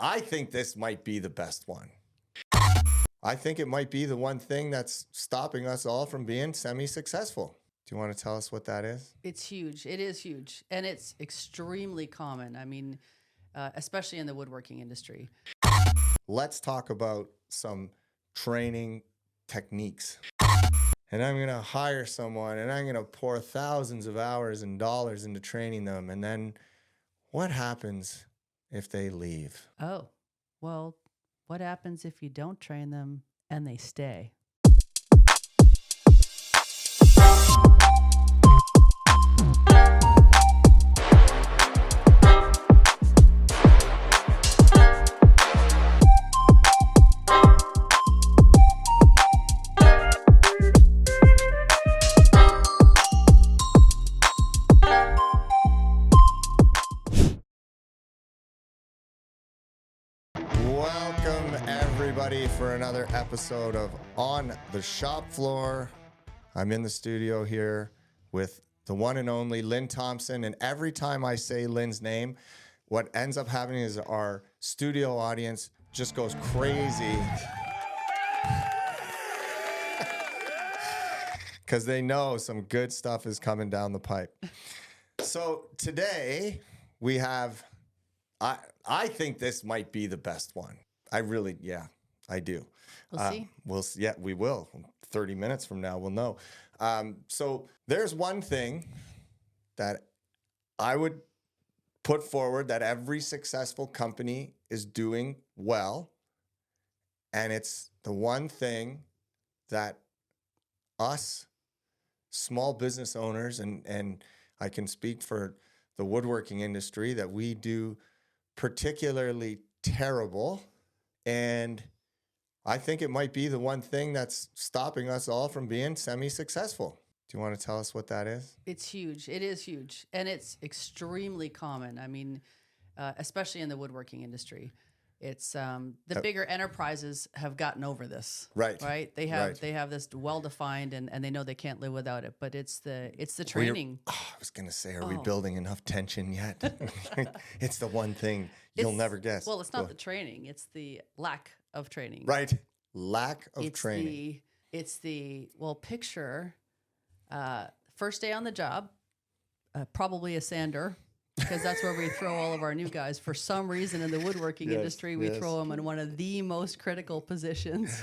I think this might be the best one. I think it might be the one thing that's stopping us all from being semi-successful. Do you want to tell us what that is? It's huge. It is huge. And it's extremely common. I mean, especially in the woodworking industry. Let's talk about some training techniques. And I'm going to hire someone and I'm going to pour thousands of hours and dollars into training them. And then what happens if they leave? Oh, well, what happens if you don't train them and they stay? Welcome, everybody, for another episode of On the Shop Floor. I'm in the studio here with the one and only Lynn Thompson, and every time I say Lynn's name, what ends up happening is our studio audience just goes crazy because they know some good stuff is coming down the pipe. So today we have... I think this might be the best one. I do. We'll see. Yeah, we will. 30 minutes from now, we'll know. So there's one thing that I would put forward that every successful company is doing well. And it's the one thing that us small business owners, and I can speak for the woodworking industry, that we do particularly terrible, and I think it might be the one thing that's stopping us all from being semi-successful. Do you want to tell us what that is? It's huge. It is huge. And it's extremely common. I mean, especially in the woodworking industry. It's the bigger enterprises have gotten over this. Right. They have this well-defined and they know they can't live without it. But it's the training. I was gonna say, are we building enough tension yet? It's the one thing you'll never guess. Well, it's not the training, it's the lack of training. Right. Lack of training. Picture first day on the job, probably a sander. Because that's where we throw all of our new guys. For some reason in the woodworking industry, we throw them in one of the most critical positions.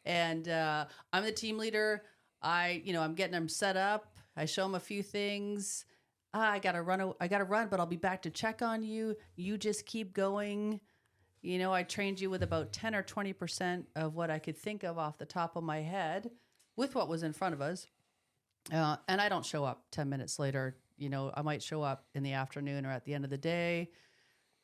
And I'm the team leader. I'm getting them set up. I show them a few things. I gotta run, but I'll be back to check on you. You just keep going. I trained you with about 10 or 20% of what I could think of off the top of my head with what was in front of us. And I don't show up 10 minutes later. I might show up in the afternoon or at the end of the day.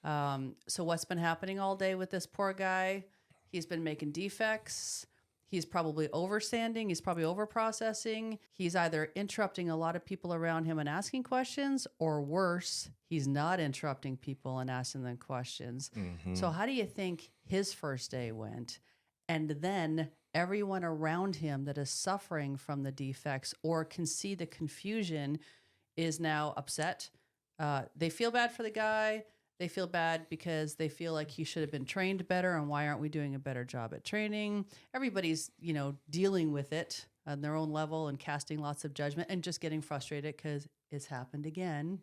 So what's been happening all day with this poor guy? He's been making defects. He's probably oversanding. He's probably overprocessing. He's either interrupting a lot of people around him and asking questions, or worse, he's not interrupting people and asking them questions. Mm-hmm. So how do you think his first day went? And then everyone around him that is suffering from the defects or can see the confusion is now upset. They feel bad for the guy. They feel bad because they feel like he should have been trained better, and why aren't we doing a better job at training? Everybody's, dealing with it on their own level and casting lots of judgment and just getting frustrated because it's happened again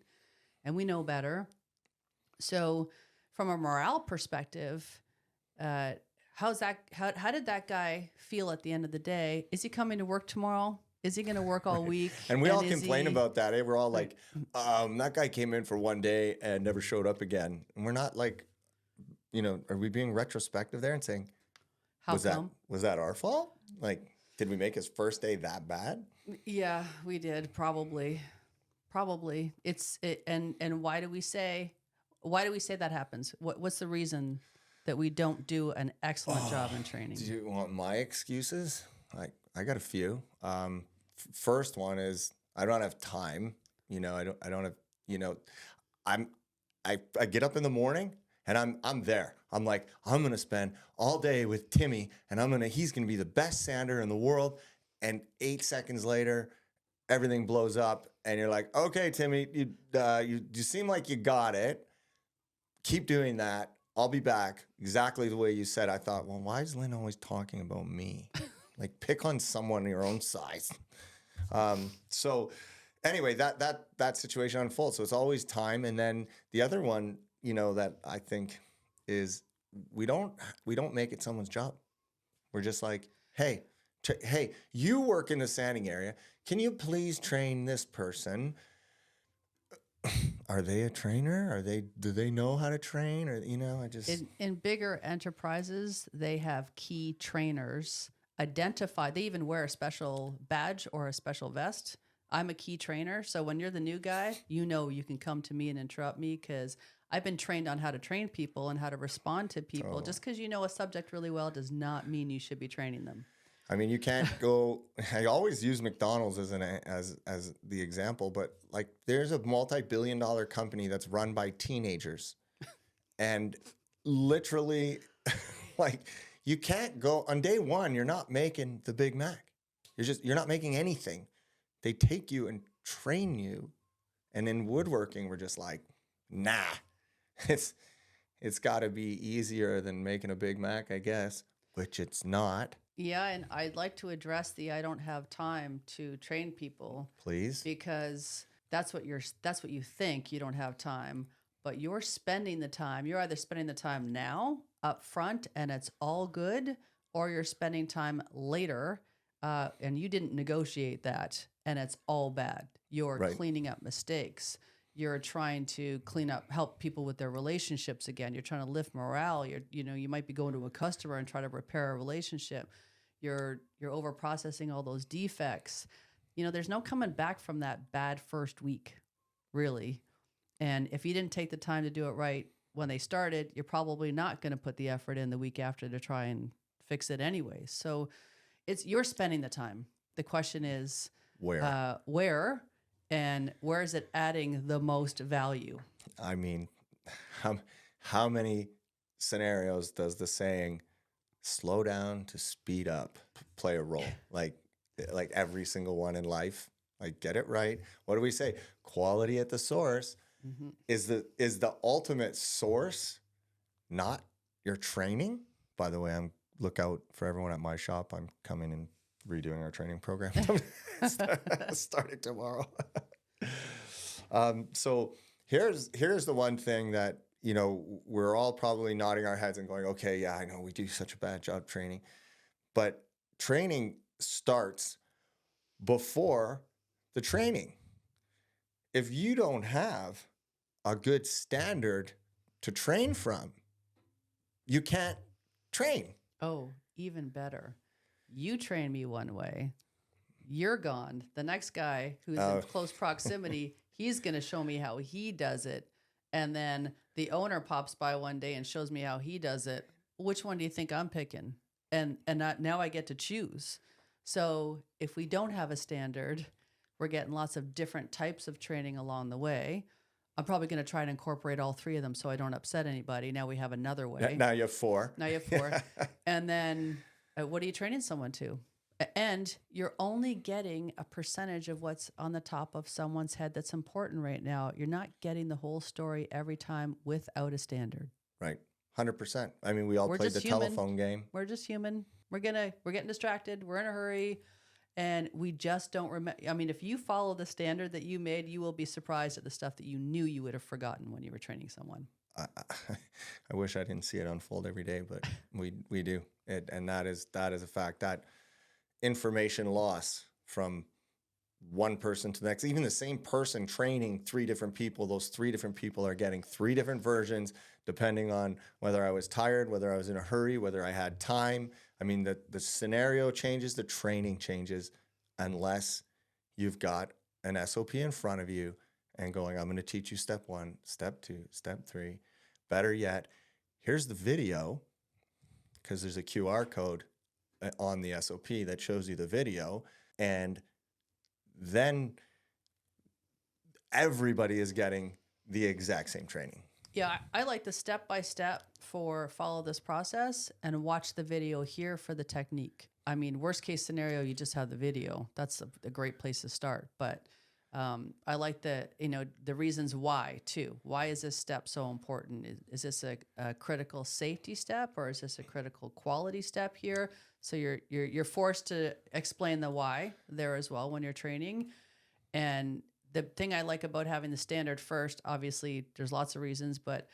and we know better. So from a morale perspective, how did that guy feel at the end of the day? Is he coming to work tomorrow? Is he going to work all week? And we all complain about that. We're all like, that guy came in for one day and never showed up again. And we're not like, are we being retrospective there and saying, was that our fault? Like, did we make his first day that bad? Yeah, we did. Probably. And why do we say that happens? What's the reason that we don't do an excellent job in training? Do you want my excuses? I got a few. First one is I don't have time. I don't have, I get up in the morning and I'm there. I'm like, I'm going to spend all day with Timmy and he's going to be the best sander in the world. And 8 seconds later, everything blows up and you're like, okay, Timmy, you seem like you got it. Keep doing that. I'll be back exactly the way you said. I thought, well, why is Lynn always talking about me? Like, pick on someone your own size. So anyway, that situation unfolds. So it's always time. And then the other one, that I think is we don't make it someone's job. We're just like, hey, hey, you work in the sanding area. Can you please train this person? Are they a trainer? Do they know how to train? Or, I just... In bigger enterprises, they have key trainers identified. They even wear a special badge or a special vest. I'm a key trainer. So when you're the new guy, you can come to me and interrupt me because I've been trained on how to train people and how to respond to people. Oh. Just because you know a subject really well does not mean you should be training them. I mean, you can't go. I always use McDonald's as the example, but like, there's a multi-billion-dollar company that's run by teenagers, and literally, like, you can't go on day one. You're not making the Big Mac. You're not making anything. They take you and train you, and in woodworking, we're just like, nah, it's got to be easier than making a Big Mac, I guess, which it's not. Yeah, and I'd like to address the I don't have time to train people. Please. Because that's what you think, you don't have time, but you're spending the time. You're either spending the time now up front and it's all good, or you're spending time later and you didn't negotiate that and it's all bad. You're cleaning up mistakes. You're trying to help people with their relationships again. You're trying to lift morale. You might be going to a customer and try to repair a relationship. You're over processing all those defects. There's no coming back from that bad first week, really. And if you didn't take the time to do it right when they started, you're probably not going to put the effort in the week after to try and fix it anyway. So you're spending the time. The question is where, and where is it adding the most value? I mean, how many scenarios does the saying slow down to speed up play a role? Like every single one in life. Like, get it right. What do we say? Quality at the source. Mm-hmm. Is the ultimate source not your training? By the way, look out for everyone at my shop. I'm coming and redoing our training program starting tomorrow. So here's the one thing that, we're all probably nodding our heads and going, okay, yeah, I know we do such a bad job training, but training starts before the training. If you don't have a good standard to train from, you can't train. Oh, even better. You train me one way, you're gone. The next guy who's in close proximity, he's going to show me how he does it. And then the owner pops by one day and shows me how he does it. Which one do you think I'm picking? And now I get to choose. So if we don't have a standard, we're getting lots of different types of training along the way. I'm probably going to try and incorporate all three of them so I don't upset anybody. Now we have another way. Now you have four. And then what are you training someone to? And you're only getting a percentage of what's on the top of someone's head that's important right now. You're not getting the whole story every time without a standard. Right. 100%. I mean, we all played the telephone game. We're just human. We're getting distracted. We're in a hurry. And we just don't remember. I mean, if you follow the standard that you made, you will be surprised at the stuff that you knew you would have forgotten when you were training someone. I wish I didn't see it unfold every day, but we do. And that is a fact. That information loss from one person to the next, even the same person training three different people, those three different people are getting three different versions depending on whether I was tired, whether I was in a hurry, whether I had time. I mean, the scenario changes, the training changes, unless you've got an SOP in front of you and going, I'm going to teach you step 1, step 2, step 3. Better yet, here's the video, because there's a QR code on the SOP that shows you the video, and then everybody is getting the exact same training. Yeah, I like the step-by-step for follow this process and watch the video here for the technique. I mean, worst case scenario, you just have the video. That's a great place to start. But I like the reasons why too. Why is this step so important? Is this a critical safety step, or is this a critical quality step here? So you're forced to explain the why there as well when you're training. And the thing I like about having the standard first, obviously there's lots of reasons, but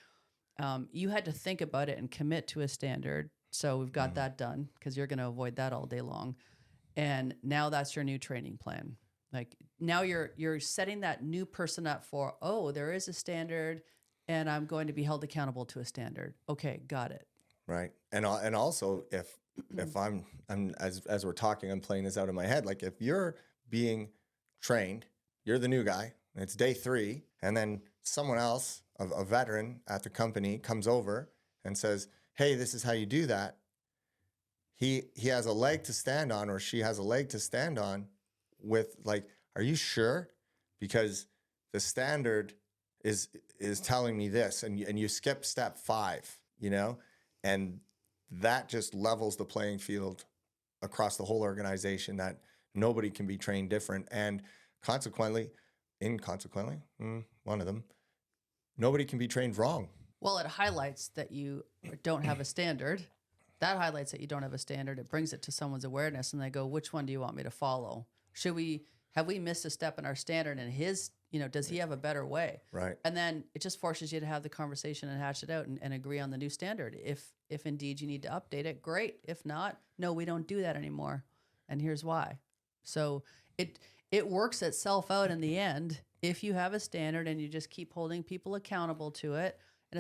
you had to think about it and commit to a standard. So we've got that done, because you're going to avoid that all day long. And now that's your new training plan. Like now you're setting that new person up for, oh, there is a standard and I'm going to be held accountable to a standard. Okay, got it. Right. And also if I'm as we're talking, I'm playing this out in my head. Like if you're being trained, you're the new guy, and it's day 3, and then someone else, a veteran at the company, comes over and says, hey, this is how you do that. He has a leg to stand on, or she has a leg to stand on with, like, are you sure? Because the standard is telling me this, and you skip step 5, and that just levels the playing field across the whole organization, that nobody can be trained different. And inconsequently, one of them, nobody can be trained wrong. Well, it highlights that you don't have a standard. That highlights that you don't have a standard. It brings it to someone's awareness, and they go, which one do you want me to follow? Have we missed a step in our standard, and does he have a better way? Right. And then it just forces you to have the conversation and hash it out and agree on the new standard. If indeed you need to update it, great. If not, no, we don't do that anymore. And here's why. So it works itself out in the end if you have a standard and you just keep holding people accountable to it. And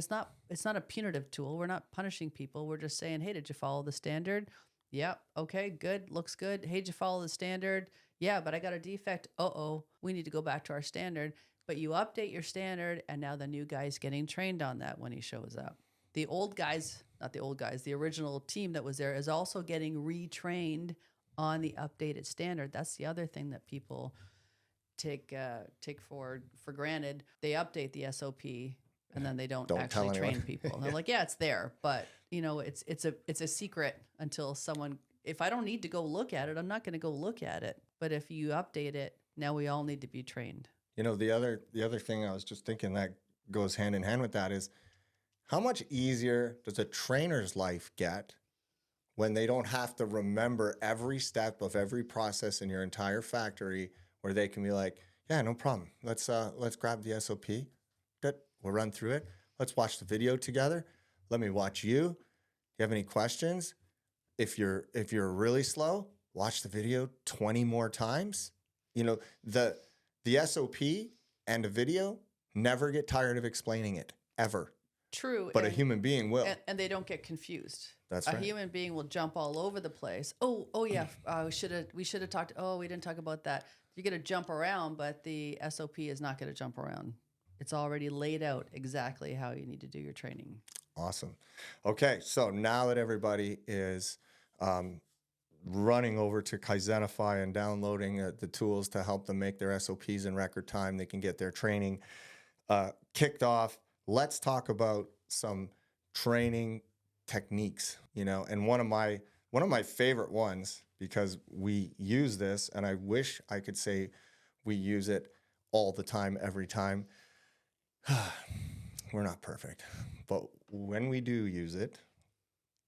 it's not a punitive tool. We're not punishing people. We're just saying, hey, did you follow the standard? Yep. Okay, good. Looks good. Hey, did you follow the standard? Yeah, but I got a defect. We need to go back to our standard. But you update your standard, and now the new guy's getting trained on that when he shows up. The old guys, not the old guys, the original team that was there is also getting retrained on the updated standard. That's the other thing that people take for granted. They update the SOP, and then they don't actually train people. They're like, yeah, it's there, but it's a secret until someone. If I don't need to go look at it, I'm not going to go look at it. But if you update it, now we all need to be trained. The other thing I was just thinking that goes hand in hand with that is, how much easier does a trainer's life get when they don't have to remember every step of every process in your entire factory, where they can be like, yeah, no problem. Let's grab the SOP. Good. We'll run through it. Let's watch the video together. Let me watch you. You have any questions? If you're really slow, watch the video 20 more times. The SOP and a video never get tired of explaining it, ever. True. But a human being will. And they don't get confused. That's right. A human being will jump all over the place. Oh yeah, we should have talked. Oh, we didn't talk about that. You're going to jump around, but the SOP is not going to jump around. It's already laid out exactly how you need to do your training. Awesome. Okay, so now that everybody is running over to Kaizenify and downloading the tools to help them make their SOPs in record time, they can get their training kicked off. Let's talk about some training techniques, and one of my favorite ones, because we use this, and I wish I could say we use it all the time, every time. We're not perfect, but when we do use it,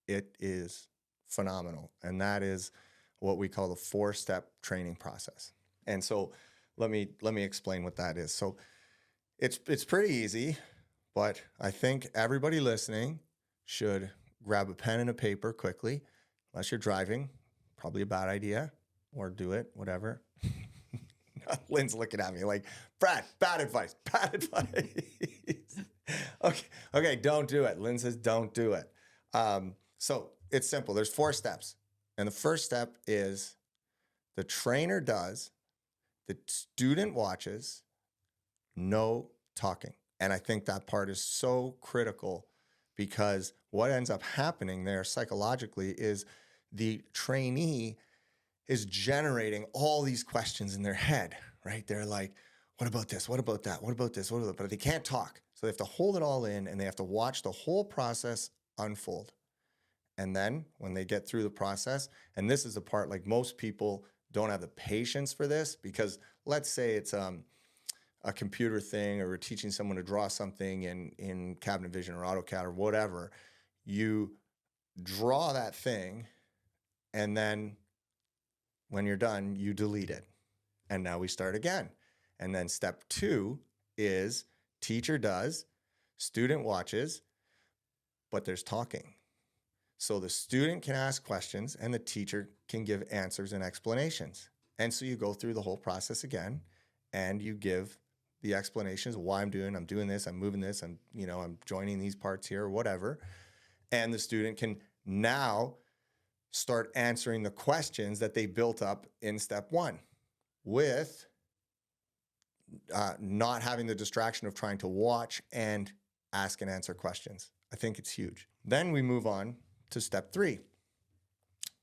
it is phenomenal. And that is what we call the 4-step training process. And so let me explain what that is. So it's pretty easy, but I think everybody listening should grab a pen and a paper quickly, unless you're driving, probably a bad idea, or do it, whatever. Lynn's looking at me like, Brad, bad advice. Okay, don't do it. Lynn says don't do it. So it's simple. There's 4 steps. And the first step is the trainer does, the student watches, no talking. And I think that part is so critical, because what ends up happening there psychologically is the trainee is generating all these questions in their head, right? They're like, what about this? What about that? What about this? What about that? But they can't talk. So they have to hold it all in, and they have to watch the whole process unfold. And then when they get through the process, and this is the part, like, most people don't have the patience for this, because let's say it's a computer thing, or we're teaching someone to draw something in Cabinet Vision or AutoCAD or whatever, you draw that thing, and then when you're done, you delete it. And now we start again. And then step 2 is teacher does, student watches, but there's talking. So the student can ask questions and the teacher can give answers and explanations. And so you go through the whole process again, and you give the explanations of why I'm doing this, I'm moving this, I'm joining these parts here or whatever. And the student can now start answering the questions that they built up in step 1 with not having the distraction of trying to watch and ask and answer questions. I think it's huge. Then we move on to step 3.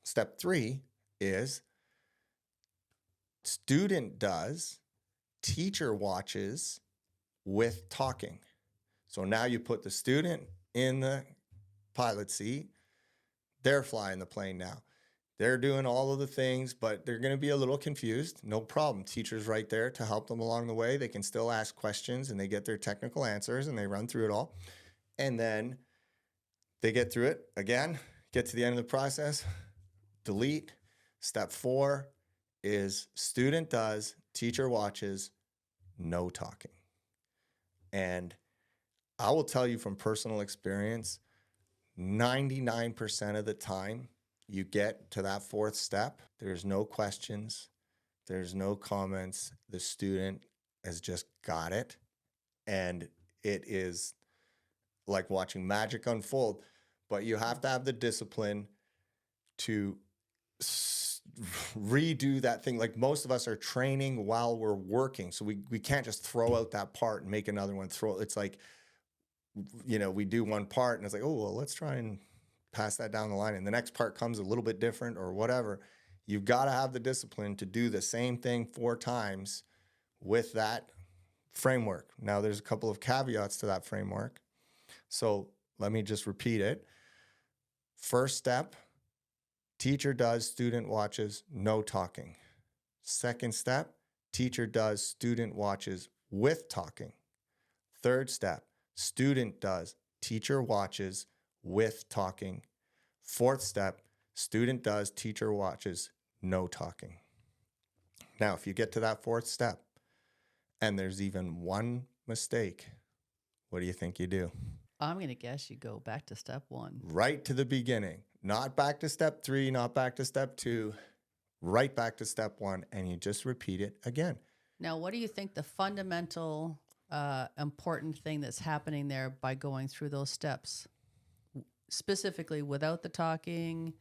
Step 3 is student does, teacher watches with talking. So now you put the student in the pilot seat. They're flying the plane now. They're doing all of the things, but they're going to be a little confused. No problem. Teacher's right there to help them along the way. They can still ask questions, and they get their technical answers, and they run through it all. And then they get through it again, get to the end of the process, delete. Step 4 is student does, teacher watches, no talking. And I will tell you from personal experience, 99% of the time you get to that 4th step, there's no questions, there's no comments. The student has just got it. And it is like watching magic unfold. But you have to have the discipline to redo that thing. Like most of us are training while we're working. So we can't just throw out that part and make another one. It's like, we do one part and it's like, oh, well, let's try and pass that down the line. And the next part comes a little bit different or whatever. You've got to have the discipline to do the same thing 4 times with that framework. Now, there's a couple of caveats to that framework. So let me just repeat it. First step, teacher does, student watches, no talking. Second step, teacher does, student watches with talking. Third step, student does, teacher watches with talking. Fourth step, student does, teacher watches, no talking. Now, if you get to that 4th step and there's even one mistake, what do you think you do? I'm going to guess you go back to step 1. Right to the beginning. Not back to step 3, not back to step 2, right back to step 1, and you just repeat it again. Now, what do you think the fundamental important thing that's happening there by going through those steps? Specifically, without the talking,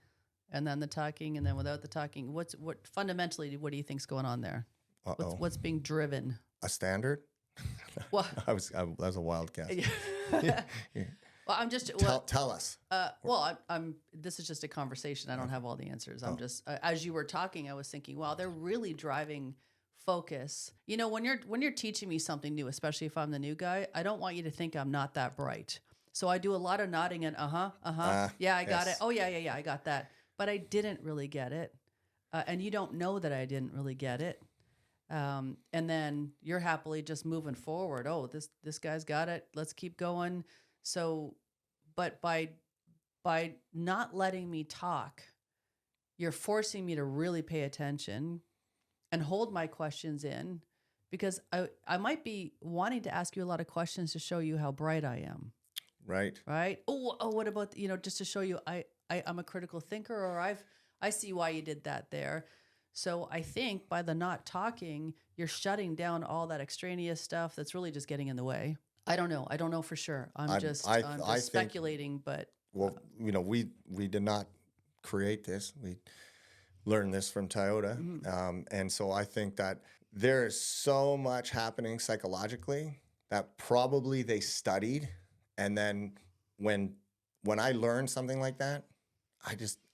and then the talking, and then without the talking. What fundamentally, what do you think's going on there? What's being driven? A standard? Well, that was a wild guess. Well, I'm just tell us. I'm. This is just a conversation. I don't have all the answers. I'm just as you were talking, I was thinking, wow, they're really driving focus. When you're teaching me something new, especially if I'm the new guy, I don't want you to think I'm not that bright. So I do a lot of nodding and yeah, I got it. Oh yeah, I got that. But I didn't really get it, and you don't know that I didn't really get it. And then you're happily just moving forward. Oh, this guy's got it. Let's keep going. So, but by not letting me talk, you're forcing me to really pay attention and hold my questions in, because I might be wanting to ask you a lot of questions to show you how bright I am. Right. Oh, what about, just to show you I'm a critical thinker, or I see why you did that there. So I think by the not talking, you're shutting down all that extraneous stuff that's really just getting in the way. I don't know for sure. I'm just speculating, but well, we did not create this. We learned this from Toyota. Mm-hmm. And so I think that there is so much happening psychologically that probably they studied. And then when I learn something like that,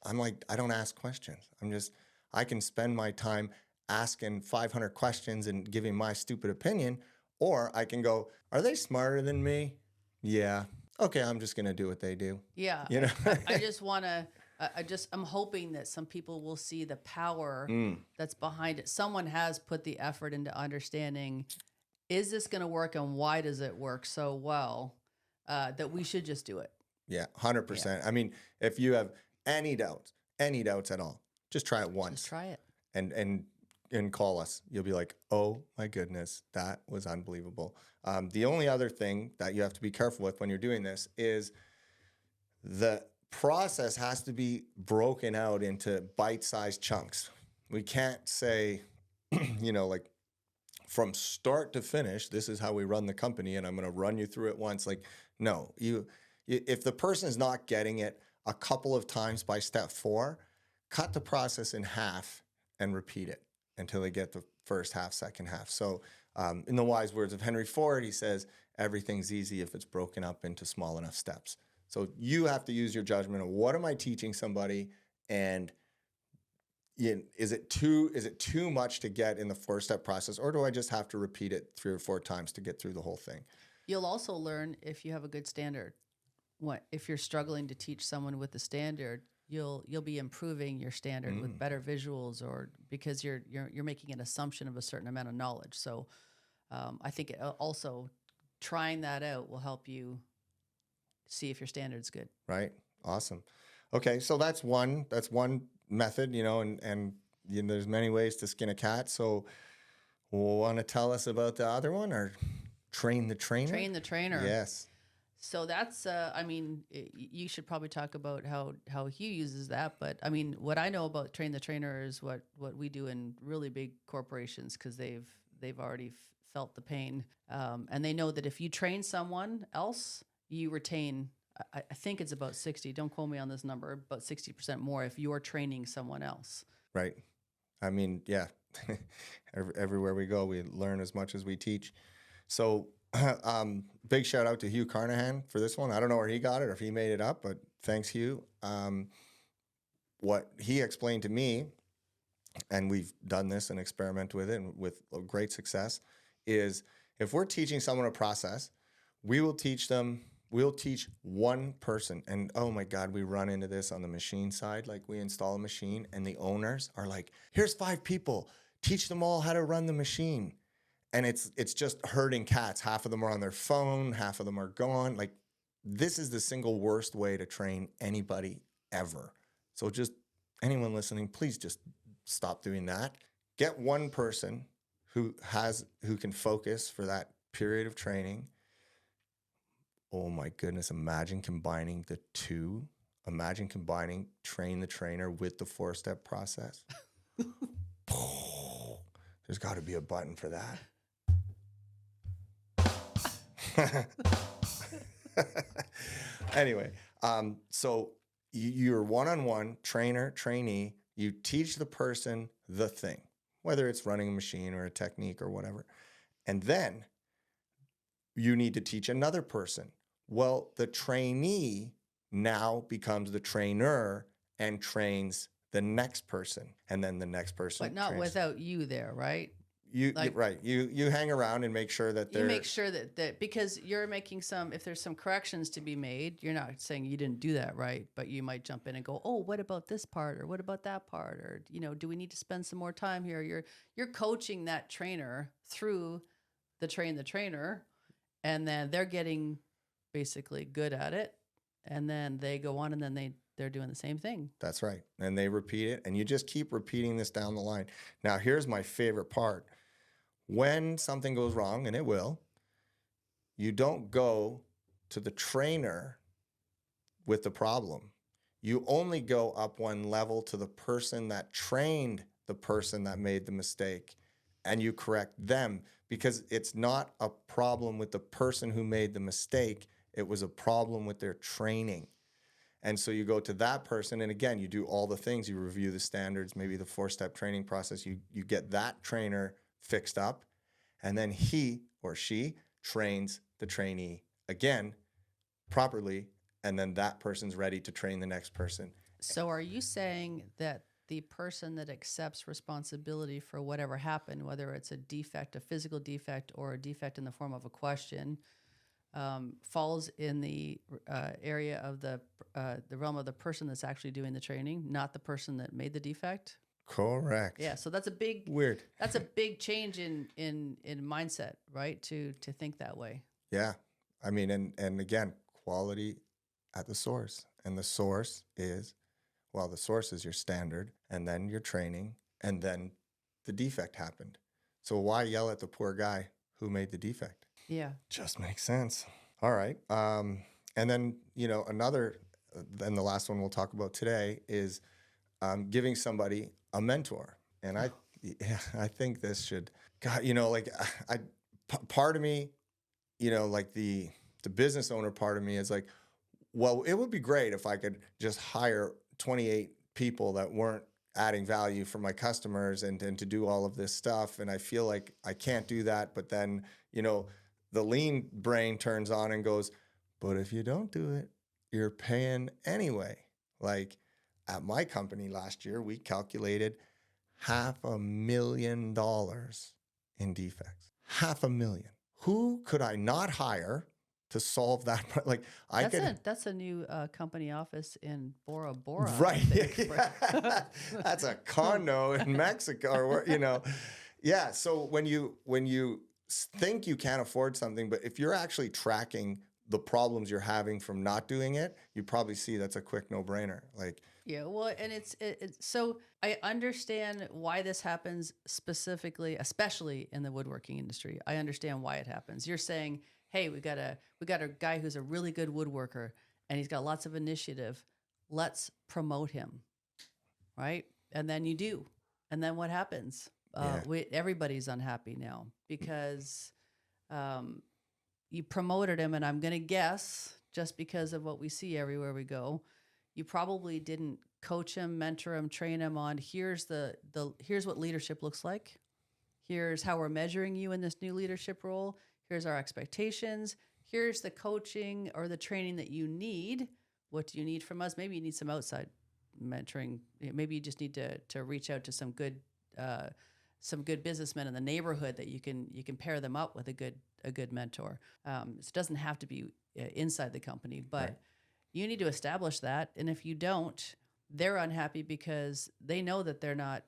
I'm like, I don't ask questions. I can spend my time asking 500 questions and giving my stupid opinion, or I can go, are they smarter than me? Yeah. Okay, I'm just going to do what they do. Yeah. I just want to, I'm hoping that some people will see the power that's behind it. Someone has put the effort into understanding is this going to work and why does it work so well that we should just do it. Yeah, 100%. I mean, if you have any doubts at all, just try it once. Just try it. And call us. You'll be like, oh my goodness, that was unbelievable. The only other thing that you have to be careful with when you're doing this is the process has to be broken out into bite-sized chunks. We can't say, like from start to finish, this is how we run the company and I'm going to run you through it once. Like, no, if the person is not getting it a couple of times by step 4, cut the process in half and repeat it until they get the first half, second half. So in the wise words of Henry Ford, he says, everything's easy if it's broken up into small enough steps. So you have to use your judgment of what am I teaching somebody, and is it too much to get in the 4-step process, or do I just have to repeat it 3 or 4 times to get through the whole thing? You'll also learn if you have a good standard. If you're struggling to teach someone with the standard, you'll be improving your standard with better visuals, or because you're making an assumption of a certain amount of knowledge. So I think also trying that out will help you see if your standard's good. Right. Awesome. Okay. So that's one method, and there's many ways to skin a cat. So want to tell us about the other one, or train the trainer? Train the trainer. Yes. So that's, you should probably talk about how he uses that. But I mean, what I know about train the trainer is what we do in really big corporations, because they've already felt the pain. And they know that if you train someone else, you retain, I think it's about 60, don't quote me on this number, about 60% more if you're training someone else. Right. I mean, yeah, everywhere we go, we learn as much as we teach. So big shout out to Hugh Carnahan for this one. I don't know where he got it or if he made it up, but thanks, Hugh. What he explained to me, and we've done this and experimented with it and with great success, is if we're teaching someone a process, we'll teach one person. And oh my God, we run into this on the machine side. Like, we install a machine and the owners are like, here's 5 people, teach them all how to run the machine. And it's just herding cats. Half of them are on their phone, half of them are gone. Like, this is the single worst way to train anybody ever. So just anyone listening, please just stop doing that. Get one person who can focus for that period of training. Oh my goodness, imagine combining the two. Imagine combining train the trainer with the 4-step process. There's got to be a button for that. Anyway, so you're one-on-one, trainer, trainee. You teach the person the thing, whether it's running a machine or a technique or whatever. And then you need to teach another person. Well, the trainee now becomes the trainer and trains the next person, and then the next person. But not without you there, right? You hang around and make sure that you make sure that because you're making if there's some corrections to be made, you're not saying you didn't do that right, but you might jump in and go, oh, what about this part, or what about that part, or do we need to spend some more time here? You're coaching that trainer through the trainer, and then they're getting basically good at it, and then they go on and then they're doing the same thing. That's right. And they repeat it, and you just keep repeating this down the line. Now, here's my favorite part. When something goes wrong, and it will, you don't go to the trainer with the problem. You only go up one level to the person that trained the person that made the mistake, and you correct them, because it's not a problem with the person who made the mistake. It was a problem with their training. And so you go to that person, and again, you do all the things. You review the standards, maybe the 4-step training process. You get that trainer fixed up, and then he or she trains the trainee again properly, and then that person's ready to train the next person. So are you saying that the person that accepts responsibility for whatever happened, whether it's a defect, a physical defect, or a defect in the form of a question, falls in the area of the realm of the person that's actually doing the training, not the person that made the defect? Correct. Yeah. So that's a big Weird. That's a big change in mindset, right? To think that way. Yeah. I mean, and again, quality at the source. And the source is, well, the source is your standard, and then your training, and then the defect happened. So why yell at the poor guy who made the defect? Yeah. Just makes sense. All right. And then, then the last one we'll talk about today is giving somebody a mentor. And I think this should, God, part of me, like the business owner part of me is like, well, it would be great if I could just hire 28 people that weren't adding value for my customers and to do all of this stuff. And I feel like I can't do that. But then, the lean brain turns on and goes, but if you don't do it, you're paying anyway. Like at my company last year, we calculated $500,000 in defects. $500,000. Who could I not hire to solve that? Like that's a new company office in Bora Bora. Right. Yeah. That's a condo in Mexico, or yeah. So when you think you can't afford something, but if you're actually tracking the problems you're having from not doing it, you probably see that's a quick no-brainer. Like, yeah, well, and it's so I understand why this happens specifically, especially in the woodworking industry. I understand why it happens. You're saying, hey, we got a guy who's a really good woodworker and he's got lots of initiative. Let's promote him, right? And then you do, and then what happens? Everybody's unhappy now because you promoted him, and I'm going to guess, just because of what we see everywhere we go, you probably didn't coach him, mentor him, train him on here's what leadership looks like. Here's how we're measuring you in this new leadership role. Here's our expectations. Here's the coaching or the training that you need. What do you need from us? Maybe you need some outside mentoring. Maybe you just need to reach out to some good businessmen in the neighborhood that you can pair them up with a good mentor. It doesn't have to be inside the company, but right. You need to establish that. And if you don't, they're unhappy because they know that they're not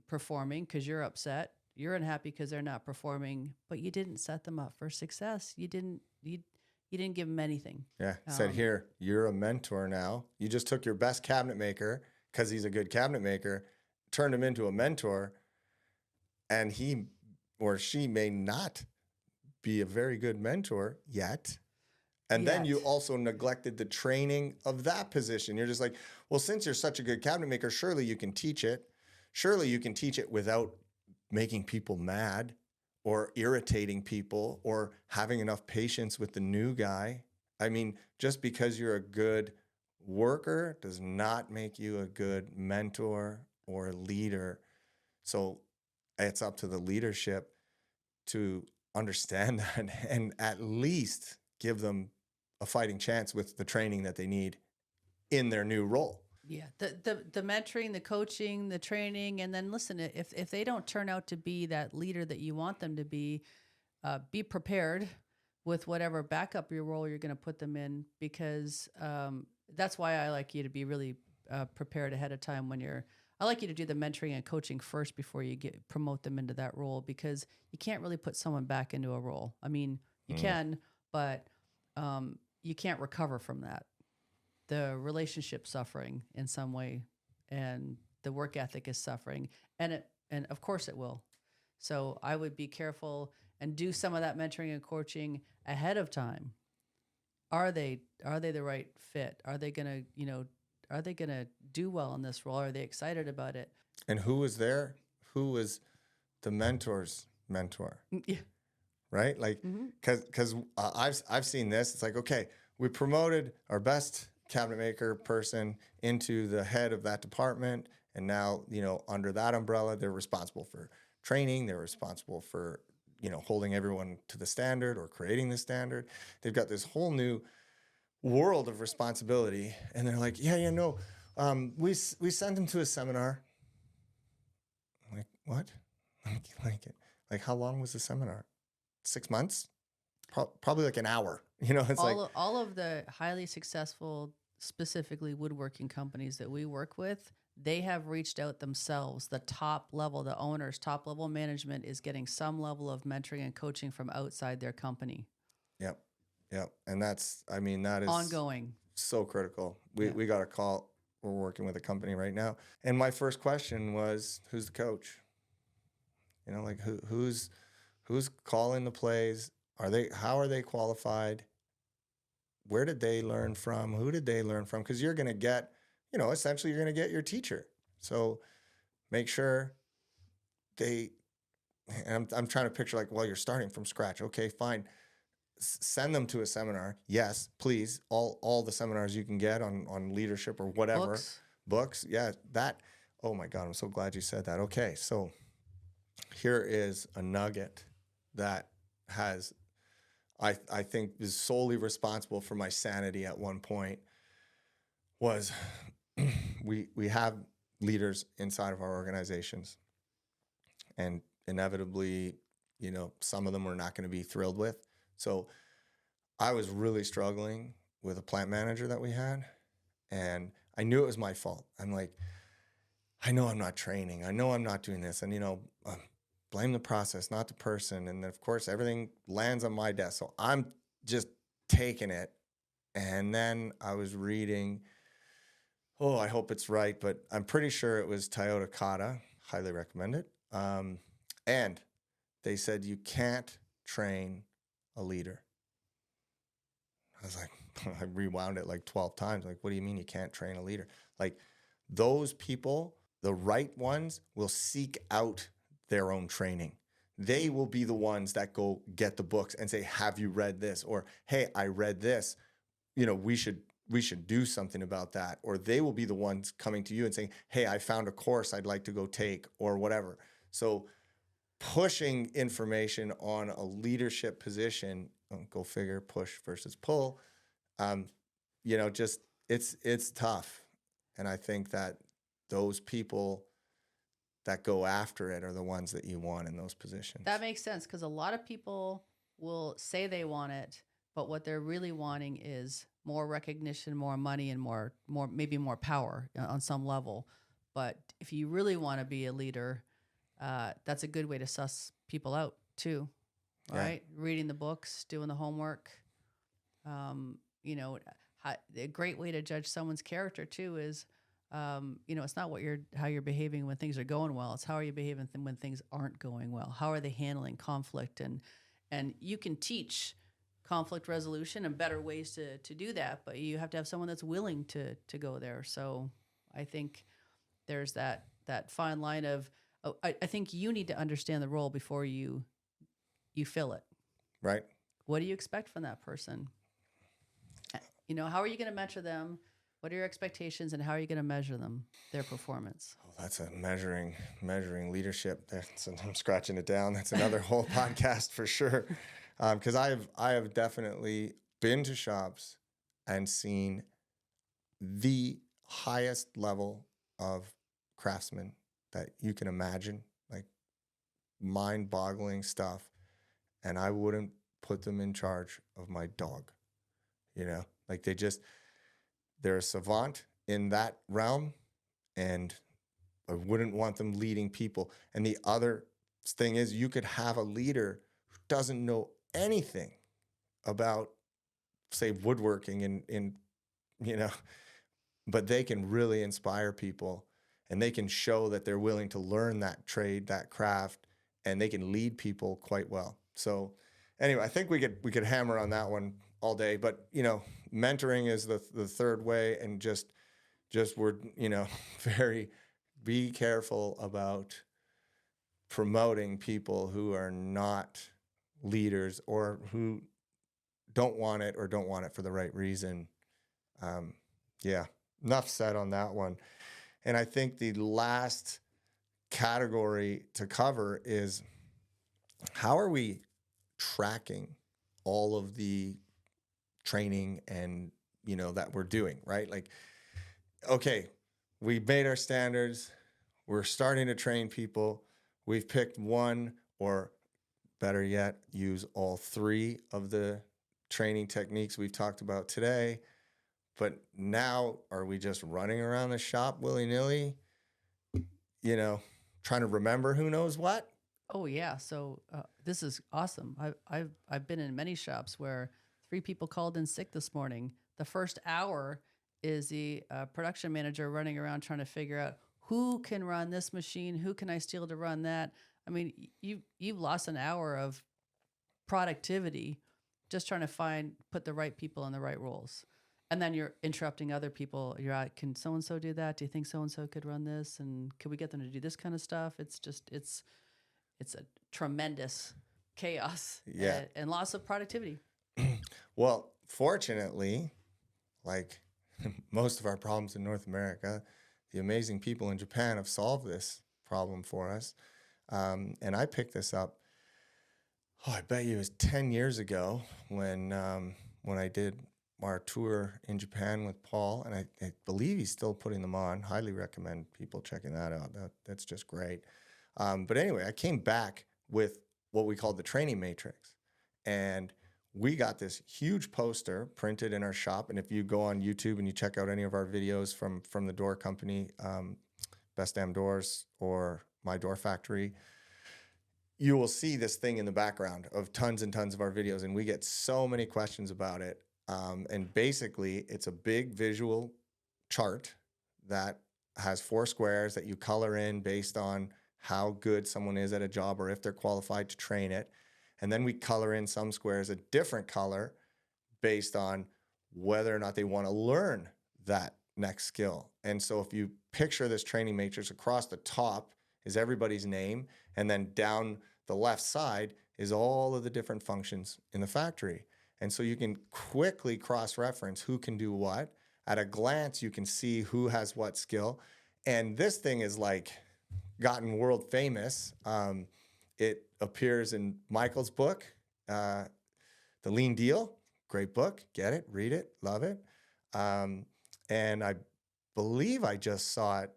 performing because you're upset. You're unhappy because they're not performing, but you didn't set them up for success. You didn't give them anything. Yeah. Said, here, you're a mentor now. You just took your best cabinet maker because he's a good cabinet maker, turned him into a mentor, and he or she may not be a very good mentor yet. And then you also neglected the training of that position. You're just like, well, since you're such a good cabinet maker, surely you can teach it. Surely you can teach it without making people mad or irritating people or having enough patience with the new guy. I mean, just because you're a good worker does not make you a good mentor or leader. So it's up to the leadership to understand that and at least give them a fighting chance with the training that they need in their new role. Yeah, the mentoring, the coaching, the training, and then listen, if they don't turn out to be that leader that you want them to be prepared with whatever backup your role you're going to put them in, because that's why I like you to be really prepared ahead of time I like you to do the mentoring and coaching first before you promote them into that role, because you can't really put someone back into a role. I mean, you can, but you can't recover from that. The relationship suffering in some way, and the work ethic is suffering, and of course it will. So I would be careful and do some of that mentoring and coaching ahead of time. Are they the right fit? Are they gonna do well in this role? Are they excited about it? And who was there? Who was the mentor's mentor? Yeah. Right? Like, because I've seen this. It's like, okay, we promoted our best cabinet maker person into the head of that department, and now under that umbrella, they're responsible for training. They're responsible for holding everyone to the standard or creating the standard. They've got this whole new world of responsibility, and they're like, we sent them to a seminar. I'm like, what? Like how long was the seminar? 6 months? Probably like an hour. It's all of the highly successful specifically woodworking companies that we work with, they have reached out themselves. The top level, the owners, top level management is getting some level of mentoring and coaching from outside their company. Yep. Yep. And that's, I mean, that is ongoing. so critical. We got a call. We're working with a company right now. And my first question was, who's the coach? You know, like who's calling the plays? How are they qualified? Where did they learn from? Who did they learn from? Because you're going to get, you know, essentially you're going to get your teacher. So make sure and I'm trying to picture like, well, you're starting from scratch. Okay, fine. Send them to a seminar. Yes, please. All the seminars you can get on leadership or whatever. Books. Yeah, that. Oh my God, I'm so glad you said that. Okay, so here is a nugget that I think is solely responsible for my sanity at one point. Was we have leaders inside of our organizations, and inevitably, you know, some of them we're not going to be thrilled with. So I was really struggling with a plant manager that we had, and I knew it was my fault. I'm like, I know I'm not training. I know I'm not doing this. And, you know, blame the process, not the person. And then, of course, everything lands on my desk. So I'm just taking it. And then I was reading, I hope it's right, but I'm pretty sure it was Toyota Kata. Highly recommend it. And they said, you can't train a leader. I was like, I rewound it like 12 times. Like, what do you mean you can't train a leader? Like, those people, the right ones, will seek out their own training. They will be the ones that go get the books and say, have you read this? Or, hey, I read this. You know, we should do something about that. Or they will be the ones coming to you and saying, hey, I found a course I'd like to go take, or whatever. So pushing information on a leadership position, go figure, push versus pull, you know, just it's tough. And I think that those people that go after it are the ones that you want in those positions. That makes sense, because a lot of people will say they want it, but what they're really wanting is more recognition, more money, and more maybe more power on some level. But if you really want to be a leader, that's a good way to suss people out too, right? Yeah. Reading the books, doing the homework. You know, a great way to judge someone's character too is, you know, it's not how you're behaving when things are going well. It's how are you behaving when things aren't going well? How are they handling conflict? And you can teach conflict resolution and better ways to do that, but you have to have someone that's willing to go there. So I think there's that fine line of, I think you need to understand the role before you fill it. Right. What do you expect from that person? You know, how are you going to measure them? What are your expectations, and how are you going to measure them, their performance? Oh, that's a measuring leadership. I'm scratching it down. That's another whole podcast for sure. Because I have definitely been to shops and seen the highest level of craftsmen that you can imagine, like mind-boggling stuff, and I wouldn't put them in charge of my dog. You know, like they're a savant in that realm, and I wouldn't want them leading people. And the other thing is, you could have a leader who doesn't know anything about, say, woodworking in you know, but they can really inspire people, and they can show that they're willing to learn that trade, that craft, and they can lead people quite well. So anyway, I think we could hammer on that one all day, but you know, mentoring is the third way, and just we're, you know, be careful about promoting people who are not leaders or who don't want it for the right reason. Yeah, enough said on that one. And I think the last category to cover is, how are we tracking all of the training and, you know, that we're doing, right? Like, okay, we made our standards. We're starting to train people. We've picked one, or better yet, use all three of the training techniques we've talked about today. But now, are we just running around the shop willy-nilly, trying to remember who knows what? Oh yeah. So this is awesome. I've been in many shops where 3 people called in sick this morning. The first hour is the production manager running around trying to figure out who can run this machine, who can I steal to run that. I mean, you've lost an hour of productivity just trying to put the right people in the right roles. And then you're interrupting other people. You're like, can so and so do that? Do you think so and so could run this? And could we get them to do this kind of stuff? It's a tremendous chaos and loss of productivity. Well, fortunately, like most of our problems in North America, the amazing people in Japan have solved this problem for us. And I picked this up, I bet you it was 10 years ago when I did our tour in Japan with Paul, and I believe he's still putting them on. Highly recommend people checking that out. That's just great. But anyway, I came back with what we called the training matrix, and we got this huge poster printed in our shop. And if you go on YouTube and you check out any of our videos from the door company, Best Damn Doors or My Door Factory, you will see this thing in the background of tons and tons of our videos. And we get so many questions about it. And basically, it's a big visual chart that has 4 squares that you color in based on how good someone is at a job or if they're qualified to train it. And then we color in some squares a different color based on whether or not they want to learn that next skill. And so if you picture this training matrix, across the top is everybody's name, and then down the left side is all of the different functions in the factory. And so you can quickly cross-reference who can do what. At a glance, you can see who has what skill. And this thing is like gotten world famous. It appears in Michael's book, The Lean Deal. Great book. Get it, read it, love it. And I believe I just saw it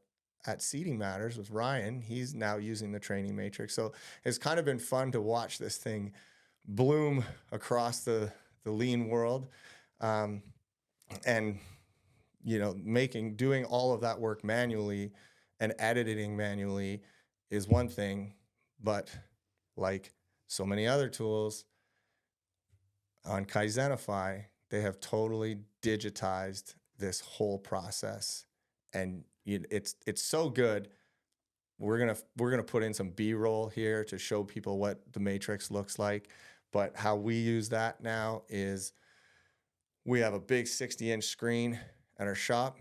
at Seating Matters with Ryan. He's now using the training matrix. So it's kind of been fun to watch this thing bloom across the lean world. And, doing all of that work manually and editing manually is one thing, but like so many other tools on Kaizenify, they have totally digitized this whole process. And it's so good. We're gonna put in some B-roll here to show people what the matrix looks like. But how we use that now is we have a big 60-inch screen at our shop,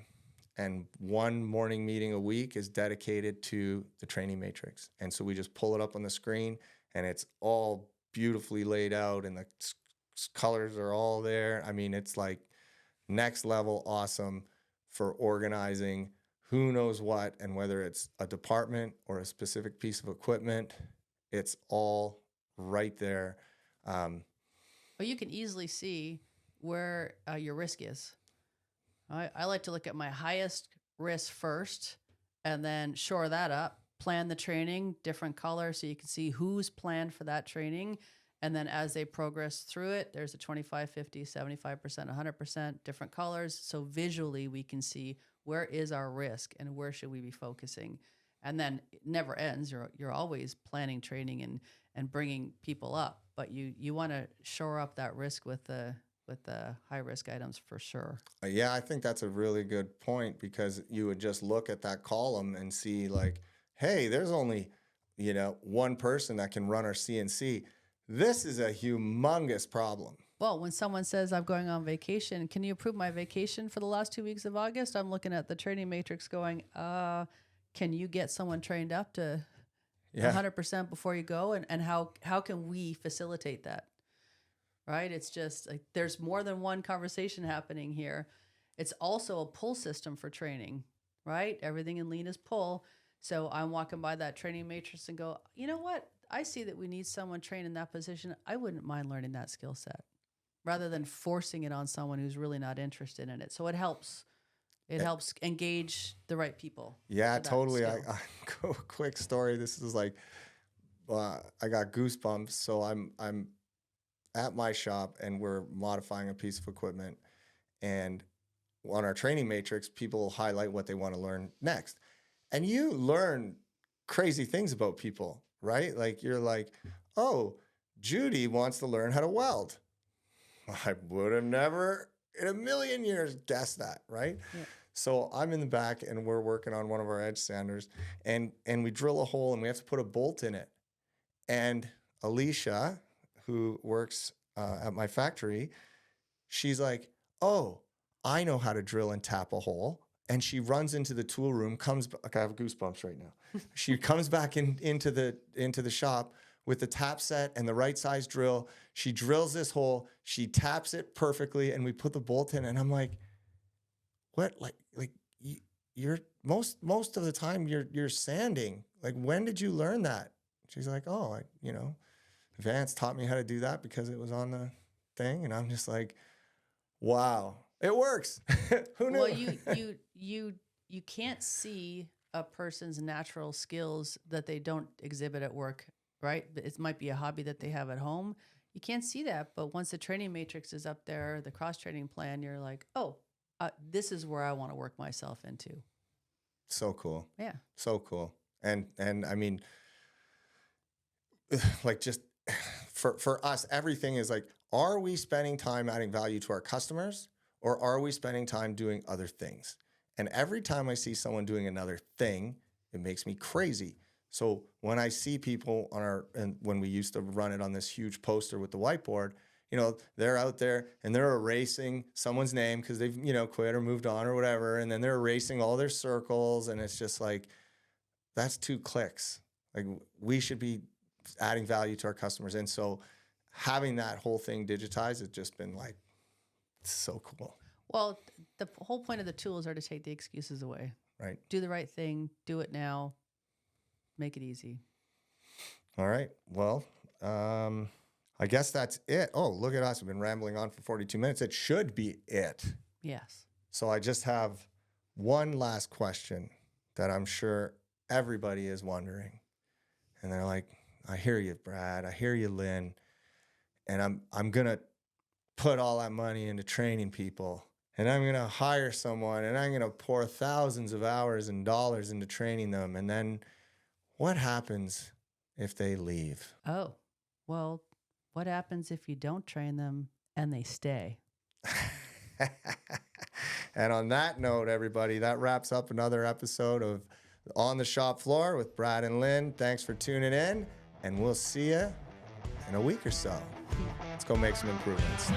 and one morning meeting a week is dedicated to the training matrix. And so we just pull it up on the screen, and it's all beautifully laid out, and the colors are all there. I mean, it's like next level awesome for organizing who knows what, and whether it's a department or a specific piece of equipment, it's all right there. Well, you can easily see where your risk is. I like to look at my highest risk first and then shore that up, plan the training, different colors, so you can see who's planned for that training. And then as they progress through it, there's a 25, 50, 75%, 100%, different colors. So visually we can see where is our risk and where should we be focusing. And then it never ends. You're always planning training and bringing people up, but you want to shore up that risk with the high risk items for sure. Yeah, I think that's a really good point, because you would just look at that column and see like, hey, there's only, one person that can run our CNC. This is a humongous problem. Well, when someone says I'm going on vacation, can you approve my vacation for the last 2 weeks of August? I'm looking at the training matrix going, can you get someone trained up to 100% before you go? And how can we facilitate that? Right? It's just like there's more than one conversation happening here. It's also a pull system for training, right? Everything in lean is pull. So I'm walking by that training matrix and go, you know what? I see that we need someone trained in that position. I wouldn't mind learning that skill set rather than forcing it on someone who's really not interested in it. So it helps. It helps engage the right people. Yeah, totally. Quick story. This is like, I got goosebumps. So I'm at my shop and we're modifying a piece of equipment, and on our training matrix, people highlight what they want to learn next. And you learn crazy things about people, right? Like you're like, oh, Judy wants to learn how to weld. I would have never in a million years guessed that, right? Yeah. So I'm in the back and we're working on one of our edge sanders and we drill a hole and we have to put a bolt in it. And Alicia, who works at my factory, she's like, oh, I know how to drill and tap a hole. And she runs into the tool room, like I have goosebumps right now. She comes back into the shop with the tap set and the right size drill. She drills this hole, she taps it perfectly, and we put the bolt in. And I'm like, what? Like you're most of the time you're sanding. Like, when did you learn that? She's like, oh, Vance taught me how to do that because it was on the thing. And I'm just like, wow, it works. Who knew? Well, you can't see a person's natural skills that they don't exhibit at work, right? It might be a hobby that they have at home. You can't see that, but once the training matrix is up there, the cross-training plan, you're like, oh, this is where I want to work myself into. So cool. Yeah. So cool. And I mean, like, just for us, everything is like, are we spending time adding value to our customers, or are we spending time doing other things? And every time I see someone doing another thing, it makes me crazy. So when I see people and when we used to run it on this huge poster with the whiteboard, they're out there and they're erasing someone's name because they've, quit or moved on or whatever. And then they're erasing all their circles. And it's just like, that's 2 clicks. Like, we should be adding value to our customers. And so having that whole thing digitized has just been like, so cool. Well, the whole point of the tools are to take the excuses away. Right. Do the right thing. Do it now. Make it easy. All right. Well, I guess that's it. Oh, look at us. We've been rambling on for 42 minutes. It should be it. Yes. So I just have one last question that I'm sure everybody is wondering. And they're like, I hear you, Brad. I hear you, Lynn. And I'm going to put all that money into training people. And I'm going to hire someone. And I'm going to pour thousands of hours and dollars into training them. And then what happens if they leave? Oh, well, what happens if you don't train them and they stay? And on that note, everybody, that wraps up another episode of On the Shop Floor with Brad and Lynn. Thanks for tuning in, and we'll see you in a week or so. Let's go make some improvements.